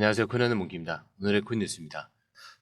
안녕하세요. 코인하는 몽키입니다. 오늘의 코인 뉴스입니다.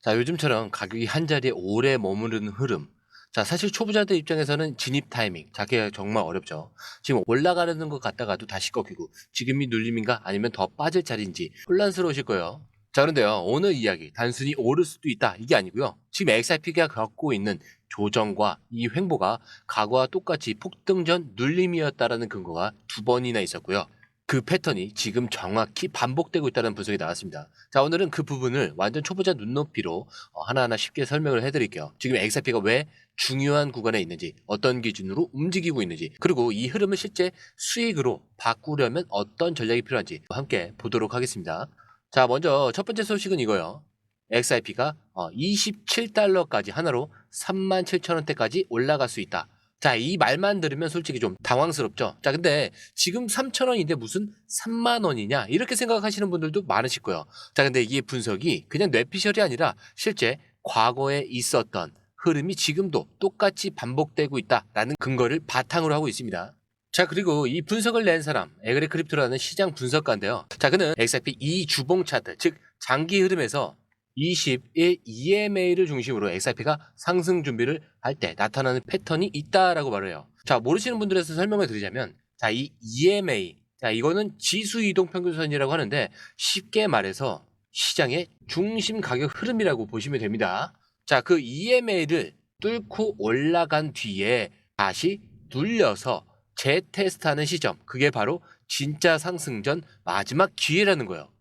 자, 요즘처럼 가격이 한 자리에 오래 머무르는 흐름. 자, 사실 초보자들 입장에서는 진입 타이밍 잡기가 정말 어렵죠. 지금 올라가려는 것 같다가도 다시 꺾이고 지금이 눌림인가 아니면 더 빠질 자리인지 혼란스러우실 거예요. 자, 그런데요. 오늘 이야기 단순히 오를 수도 있다 이게 아니고요. 지금 XRP가 겪고 있는 조정과 이 횡보가 과거와 똑같이 폭등 전 눌림이었다라는 근거가 두 번이나 있었고요. 그 패턴이 지금 정확히 반복되고 있다는 분석이 나왔습니다. 자, 오늘은 그 부분을 완전 초보자 눈높이로 하나하나 쉽게 설명을 해드릴게요. 지금 XRP가 왜 중요한 구간에 있는지, 어떤 기준으로 움직이고 있는지, 그리고 이 흐름을 실제 수익으로 바꾸려면 어떤 전략이 필요한지 함께 보도록 하겠습니다. 자, 먼저 첫 번째 소식은 이거예요. XRP가 27달러까지 하나로 37,000원대까지 올라갈 수 있다. 자, 이 말만 들으면 솔직히 좀 당황스럽죠. 자, 근데 지금 3,000원인데 무슨 3만 원이냐? 이렇게 생각하시는 분들도 많으실 거예요. 자, 근데 이게 분석이 그냥 뇌피셜이 아니라 실제 과거에 있었던 흐름이 지금도 똑같이 반복되고 있다라는 근거를 바탕으로 하고 있습니다. 자, 그리고 이 분석을 낸 사람, 에그리크립토라는 시장 분석가인데요. 자, 그는 XRP 2주봉 차트, 즉 장기 흐름에서 21 EMA를 중심으로 XRP가 상승 준비를 할 때 나타나는 패턴이 있다라고 말해요. 자, 모르시는 분들에서 설명을 드리자면, 자, 이 EMA, 자, 이거는 지수 이동 평균선이라고 하는데 쉽게 말해서 시장의 중심 가격 흐름이라고 보시면 됩니다. 자, 그 EMA를 뚫고 올라간 뒤에 다시 눌려서 재테스트하는 시점, 그게 바로 진짜 상승 전 마지막 기회라는 거예요.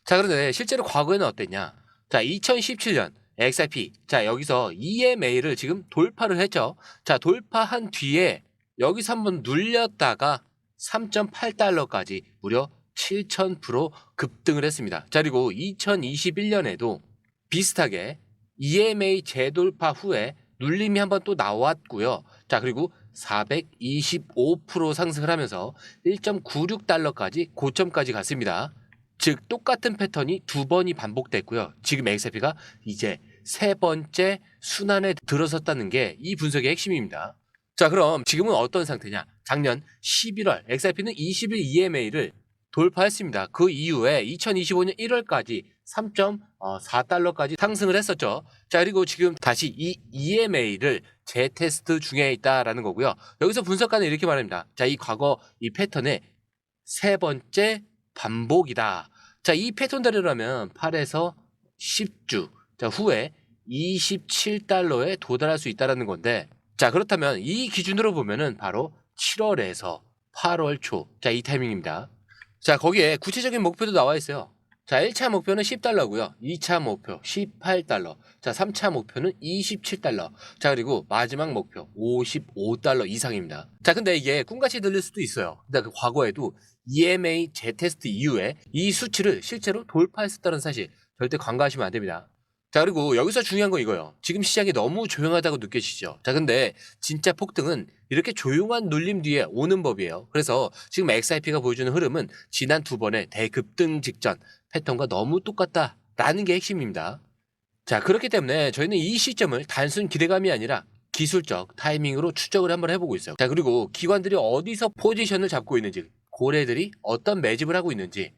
자, 그런데 실제로 과거에는 어땠냐? 자, 2017년 XRP, 자, 여기서 EMA를 지금 돌파를 했죠. 자, 돌파한 뒤에 여기서 한번 눌렸다가 3.8달러까지 무려 7,000% 급등을 했습니다. 자, 그리고 2021년에도 비슷하게 EMA 재돌파 후에 눌림이 한번 또 나왔고요. 자, 그리고 425% 상승을 하면서 1.96달러까지 고점까지 갔습니다. 즉 똑같은 패턴이 두 번이 반복됐고요. 지금 XRP가 이제 세 번째 순환에 들어섰다는 게 이 분석의 핵심입니다. 자, 그럼 지금은 어떤 상태냐? 작년 11월 XRP는 20일 EMA를 돌파했습니다. 그 이후에 2025년 1월까지 3.4달러까지 상승을 했었죠. 자, 그리고 지금 다시 이 EMA를 재테스트 중에 있다라는 거고요. 여기서 분석가는 이렇게 말합니다. 자, 이 과거 이 패턴의 세 번째 반복이다. 자, 이 패턴대로라면 8에서 10주 자, 후에 27달러에 도달할 수 있다는 건데, 자, 그렇다면 이 기준으로 보면은 바로 7월에서 8월 초, 자, 이 타이밍입니다. 자, 거기에 구체적인 목표도 나와 있어요. 자, 1차 목표는 10달러고요. 2차 목표 18달러. 자, 3차 목표는 27달러. 자, 그리고 마지막 목표 55달러 이상입니다. 자, 근데 이게 꿈같이 들릴 수도 있어요. 근데 그 과거에도 EMA 재테스트 이후에 이 수치를 실제로 돌파했었다는 사실 절대 간과하시면 안 됩니다. 자, 그리고 여기서 중요한 건 이거예요. 지금 시장이 너무 조용하다고 느껴지시죠? 자, 근데 진짜 폭등은 이렇게 조용한 눌림 뒤에 오는 법이에요. 그래서 지금 XRP가 보여주는 흐름은 지난 두 번의 대급등 직전 패턴과 너무 똑같다라는 게 핵심입니다. 자, 그렇기 때문에 저희는 이 시점을 단순 기대감이 아니라 기술적 타이밍으로 추적을 한번 해보고 있어요. 자, 그리고 기관들이 어디서 포지션을 잡고 있는지, 고래들이 어떤 매집을 하고 있는지,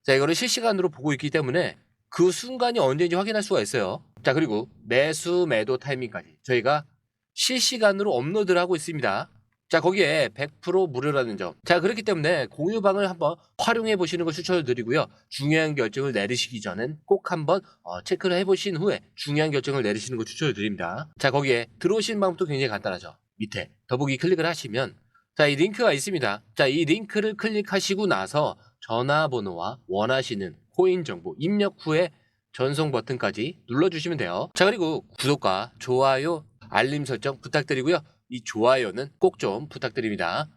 자, 이거를 실시간으로 보고 있기 때문에 그 순간이 언제인지 확인할 수가 있어요. 자, 그리고 매수 매도 타이밍까지 저희가 실시간으로 업로드를 하고 있습니다. 자, 거기에 100% 무료라는 점. 자, 그렇기 때문에 공유방을 한번 활용해 보시는 걸 추천을 드리고요. 중요한 결정을 내리시기 전엔 꼭 한번 체크를 해보신 후에 중요한 결정을 내리시는 걸 추천을 드립니다. 자, 거기에 들어오시는 방법도 굉장히 간단하죠. 밑에 더보기 클릭을 하시면 자, 이 링크가 있습니다. 자, 이 링크를 클릭하시고 나서 전화번호와 원하시는 코인 정보 입력 후에 전송 버튼까지 눌러주시면 돼요. 자, 그리고 구독과 좋아요, 알림 설정 부탁드리고요. 이 좋아요는 꼭 좀 부탁드립니다.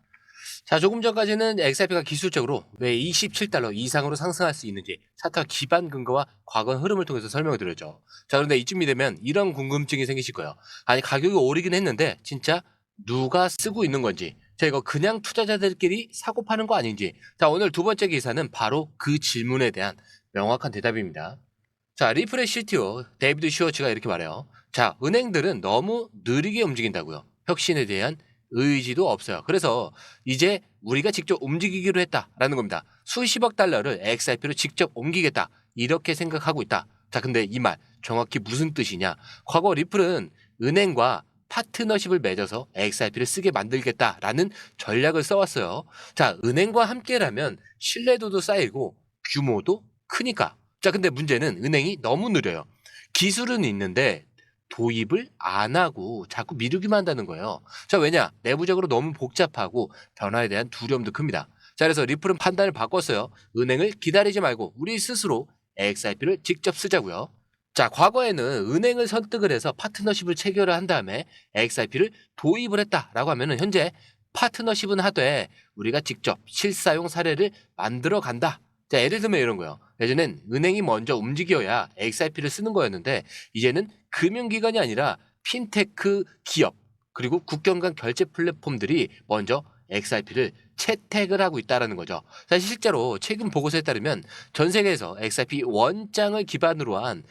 자, 조금 전까지는 XRP가 기술적으로 왜 27달러 이상으로 상승할 수 있는지 차트 기반 근거와 과거 흐름을 통해서 설명을 드렸죠. 자, 그런데 이쯤이 되면 이런 궁금증이 생기실 거예요. 아니, 가격이 오르긴 했는데 진짜 누가 쓰고 있는 건지, 자, 이거 그냥 투자자들끼리 사고 파는 거 아닌지. 자, 오늘 두 번째 기사는 바로 그 질문에 대한 명확한 대답입니다. 자, 리플의 CTO 데이비드 슈워츠가 이렇게 말해요. 자, 은행들은 너무 느리게 움직인다고요. 혁신에 대한 의지도 없어요. 그래서 이제 우리가 직접 움직이기로 했다라는 겁니다. 수십억 달러를 XRP로 직접 옮기겠다 이렇게 생각하고 있다. 자, 근데 이 말 정확히 무슨 뜻이냐? 과거 리플은 은행과 파트너십을 맺어서 XRP를 쓰게 만들겠다라는 전략을 써왔어요. 자, 은행과 함께라면 신뢰도도 쌓이고 규모도 크니까. 자, 근데 문제는 은행이 너무 느려요. 기술은 있는데 도입을 안 하고 자꾸 미루기만 한다는 거예요. 자, 왜냐? 내부적으로 너무 복잡하고 변화에 대한 두려움도 큽니다. 자, 그래서 리플은 판단을 바꿨어요. 은행을 기다리지 말고 우리 스스로 XRP를 직접 쓰자고요. 자, 과거에는 은행을 설득을 해서 파트너십을 체결을 한 다음에 XRP를 도입을 했다라고 하면은 현재 파트너십은 하되 우리가 직접 실사용 사례를 만들어 간다. 자, 예를 들면 이런 거요. 예전엔 은행이 먼저 움직여야 XRP를 쓰는 거였는데 이제는 금융기관이 아니라 핀테크 기업 그리고 국경 간 결제 플랫폼들이 먼저 XRP를 채택을 하고 있다는 거죠. 사실 실제로 최근 보고서에 따르면 전 세계에서 XRP 원장을 기반으로 한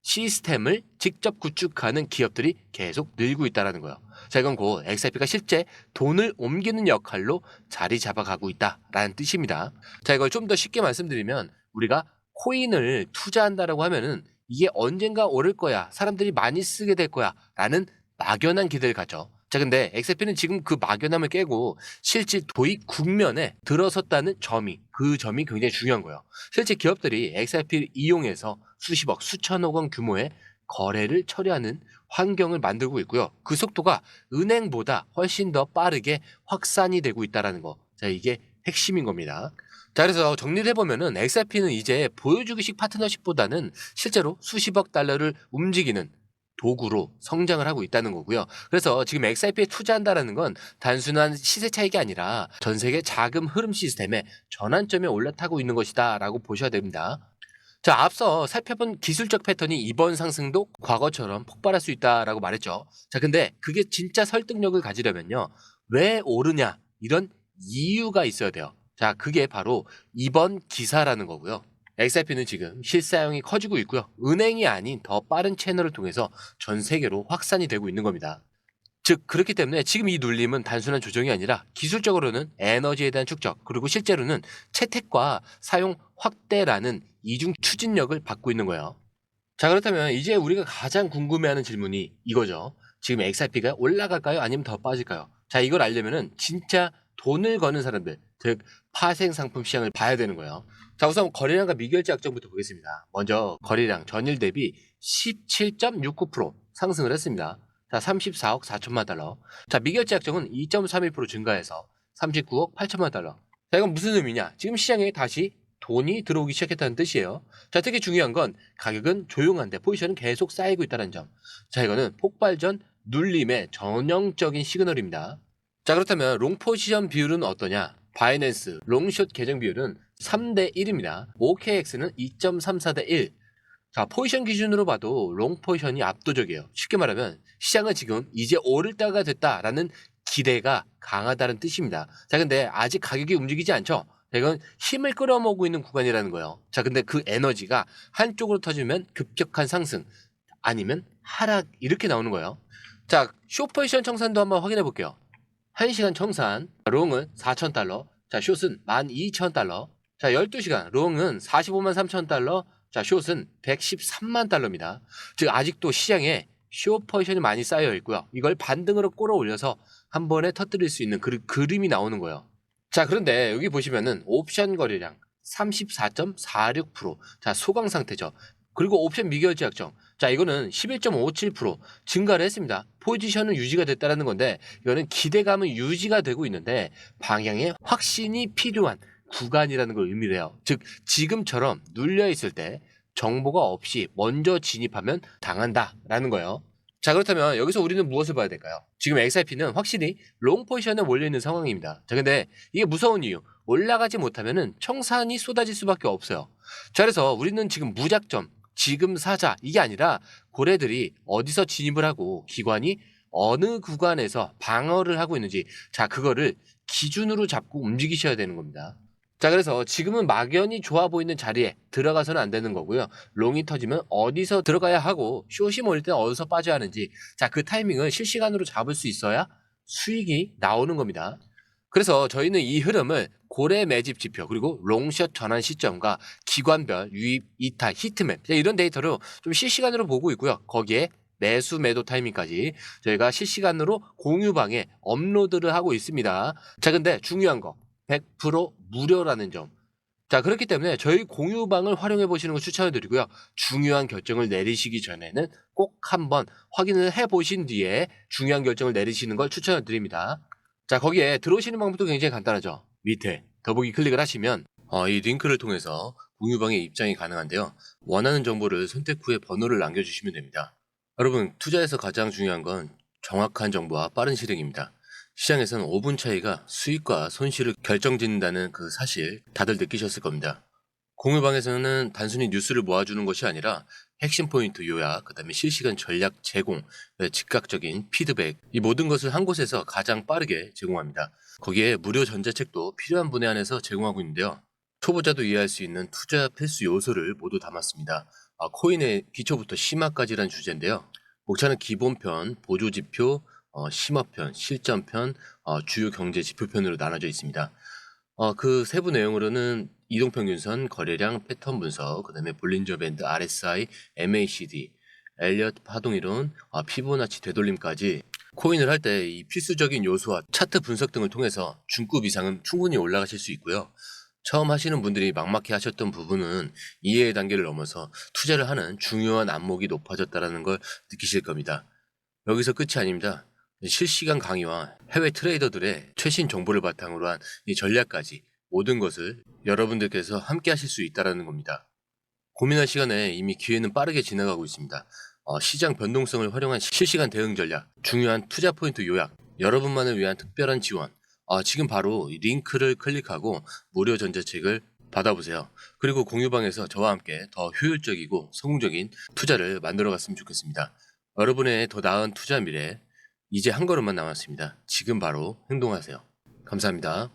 시스템을 직접 구축하는 기업들이 계속 늘고 있다는 거예요. 자, 이건 곧 XRP가 실제 돈을 옮기는 역할로 자리 잡아가고 있다라는 뜻입니다. 자, 이걸 좀 더 쉽게 말씀드리면 우리가 코인을 투자한다라고 하면은 이게 언젠가 오를 거야, 사람들이 많이 쓰게 될 거야 라는 막연한 기대를 가져. 자, 근데 XRP는 지금 그 막연함을 깨고 실제 도입 국면에 들어섰다는 그 점이 굉장히 중요한 거예요. 실제 기업들이 XRP를 이용해서 수십억, 수천억 원 규모의 거래를 처리하는 환경을 만들고 있고요. 그 속도가 은행보다 훨씬 더 빠르게 확산이 되고 있다는 거. 자, 이게 핵심인 겁니다. 자, 그래서 정리를 해보면은 XRP는 이제 보여주기식 파트너십보다는 실제로 수십억 달러를 움직이는 도구로 성장을 하고 있다는 거고요. 그래서 지금 XRP에 투자한다는 건 단순한 시세 차익이 아니라 전 세계 자금 흐름 시스템의 전환점에 올라타고 있는 것이다 라고 보셔야 됩니다. 자, 앞서 살펴본 기술적 패턴이 이번 상승도 과거처럼 폭발할 수 있다라고 말했죠. 자, 근데 그게 진짜 설득력을 가지려면요. 왜 오르냐? 이런 이유가 있어야 돼요. 자, 그게 바로 이번 기사라는 거고요. XRP는 지금 실사용이 커지고 있고요. 은행이 아닌 더 빠른 채널을 통해서 전 세계로 확산이 되고 있는 겁니다. 즉, 그렇기 때문에 지금 이 눌림은 단순한 조정이 아니라 기술적으로는 에너지에 대한 축적, 그리고 실제로는 채택과 사용 확대라는 이중 추진력을 받고 있는 거예요. 자, 그렇다면 이제 우리가 가장 궁금해하는 질문이 이거죠. 지금 XRP가 올라갈까요? 아니면 더 빠질까요? 자, 이걸 알려면은 진짜 돈을 거는 사람들, 즉 파생 상품 시장을 봐야 되는 거예요. 자, 우선 거래량과 미결제 약정부터 보겠습니다. 먼저 거래량 전일 대비 17.69% 상승을 했습니다. 자, 34억 4천만 달러. 자, 미결제 약정은 2.31% 증가해서 39억 8천만 달러. 자, 이건 무슨 의미냐? 지금 시장에 다시 돈이 들어오기 시작했다는 뜻이에요. 자, 특히 중요한 건 가격은 조용한데 포지션은 계속 쌓이고 있다는 점. 자, 이거는 폭발 전 눌림의 전형적인 시그널입니다. 자, 그렇다면 롱 포지션 비율은 어떠냐? 바이낸스 롱숏 계정 비율은 3대 1입니다. OKX는 2.34대 1. 자, 포지션 기준으로 봐도 롱 포지션이 압도적이에요. 쉽게 말하면 시장은 지금 이제 오를 때가 됐다라는 기대가 강하다는 뜻입니다. 자, 근데 아직 가격이 움직이지 않죠? 자, 이건 힘을 끌어모으고 있는 구간이라는 거예요. 자, 근데 그 에너지가 한쪽으로 터지면 급격한 상승, 아니면 하락 이렇게 나오는 거예요. 자, 숏 포지션 청산도 한번 확인해 볼게요. 1시간 청산, 롱은 4,000달러, 자, 숏은 12,000달러, 자, 12시간, 롱은 45만 3천 달러, 자, 숏은 113만 달러입니다. 즉, 아직도 시장에 숏 포지션이 많이 쌓여 있고요. 이걸 반등으로 끌어올려서 한 번에 터뜨릴 수 있는 그림이 나오는 거예요. 자, 그런데 여기 보시면은 옵션 거래량 34.46%. 자, 소강 상태죠. 그리고 옵션 미결제 약정. 자, 이거는 11.57% 증가를 했습니다. 포지션은 유지가 됐다는 건데 이거는 기대감은 유지가 되고 있는데 방향에 확신이 필요한 구간이라는 걸 의미를 해요. 즉, 지금처럼 눌려 있을 때 정보가 없이 먼저 진입하면 당한다라는 거예요. 자, 그렇다면 여기서 우리는 무엇을 봐야 될까요? 지금 XRP는 확실히 롱 포지션에 몰려있는 상황입니다. 자, 근데 이게 무서운 이유, 올라가지 못하면은 청산이 쏟아질 수밖에 없어요. 자, 그래서 우리는 지금 무작정 지금 사자 이게 아니라 고래들이 어디서 진입을 하고 기관이 어느 구간에서 방어를 하고 있는지, 자, 그거를 기준으로 잡고 움직이셔야 되는 겁니다. 자, 그래서 지금은 막연히 좋아 보이는 자리에 들어가서는 안 되는 거고요. 롱이 터지면 어디서 들어가야 하고 숏이 몰릴 때는 어디서 빠져야 하는지, 자, 그 타이밍을 실시간으로 잡을 수 있어야 수익이 나오는 겁니다. 그래서 저희는 이 흐름을 고래 매집 지표 그리고 롱숏 전환 시점과 기관별 유입, 이탈, 히트맵 이런 데이터로 좀 실시간으로 보고 있고요. 거기에 매수 매도 타이밍까지 저희가 실시간으로 공유방에 업로드를 하고 있습니다. 자, 근데 중요한 거 100% 무료라는 점. 자, 그렇기 때문에 저희 공유방을 활용해 보시는 걸 추천해 드리고요. 중요한 결정을 내리시기 전에는 꼭 한번 확인을 해 보신 뒤에 중요한 결정을 내리시는 걸 추천해 드립니다. 자, 거기에 들어오시는 방법도 굉장히 간단하죠. 밑에 더보기 클릭을 하시면 이 링크를 통해서 공유방에 입장이 가능한데요. 원하는 정보를 선택 후에 번호를 남겨주시면 됩니다. 여러분, 투자에서 가장 중요한 건 정확한 정보와 빠른 실행입니다. 시장에서는 5분 차이가 수익과 손실을 결정짓는다는 그 사실 다들 느끼셨을 겁니다. 공유방에서는 단순히 뉴스를 모아주는 것이 아니라 핵심 포인트 요약, 그 다음에 실시간 전략 제공, 즉각적인 피드백, 이 모든 것을 한 곳에서 가장 빠르게 제공합니다. 거기에 무료 전자책도 필요한 분에 한해서 제공하고 있는데요. 초보자도 이해할 수 있는 투자 필수 요소를 모두 담았습니다. 코인의 기초부터 심화까지란 주제인데요. 목차는 기본편, 보조지표, 심화편, 실전편, 주요 경제 지표편으로 나눠져 있습니다. 그 세부 내용으로는 이동평균선, 거래량, 패턴 분석, 그 다음에 볼린저 밴드, RSI, MACD, 엘리엇 파동이론, 피보나치 되돌림까지 코인을 할 때 이 필수적인 요소와 차트 분석 등을 통해서 중급 이상은 충분히 올라가실 수 있고요. 처음 하시는 분들이 막막해 하셨던 부분은 이해의 단계를 넘어서 투자를 하는 중요한 안목이 높아졌다는 걸 느끼실 겁니다. 여기서 끝이 아닙니다. 실시간 강의와 해외 트레이더들의 최신 정보를 바탕으로 한 이 전략까지 모든 것을 여러분들께서 함께 하실 수 있다는 겁니다. 고민할 시간에 이미 기회는 빠르게 지나가고 있습니다. 시장 변동성을 활용한 실시간 대응 전략, 중요한 투자 포인트 요약, 여러분만을 위한 특별한 지원. 지금 바로 이 링크를 클릭하고 무료 전자책을 받아보세요. 그리고 공유방에서 저와 함께 더 효율적이고 성공적인 투자를 만들어 갔으면 좋겠습니다. 여러분의 더 나은 투자 미래, 이제 한 걸음만 남았습니다. 지금 바로 행동하세요. 감사합니다.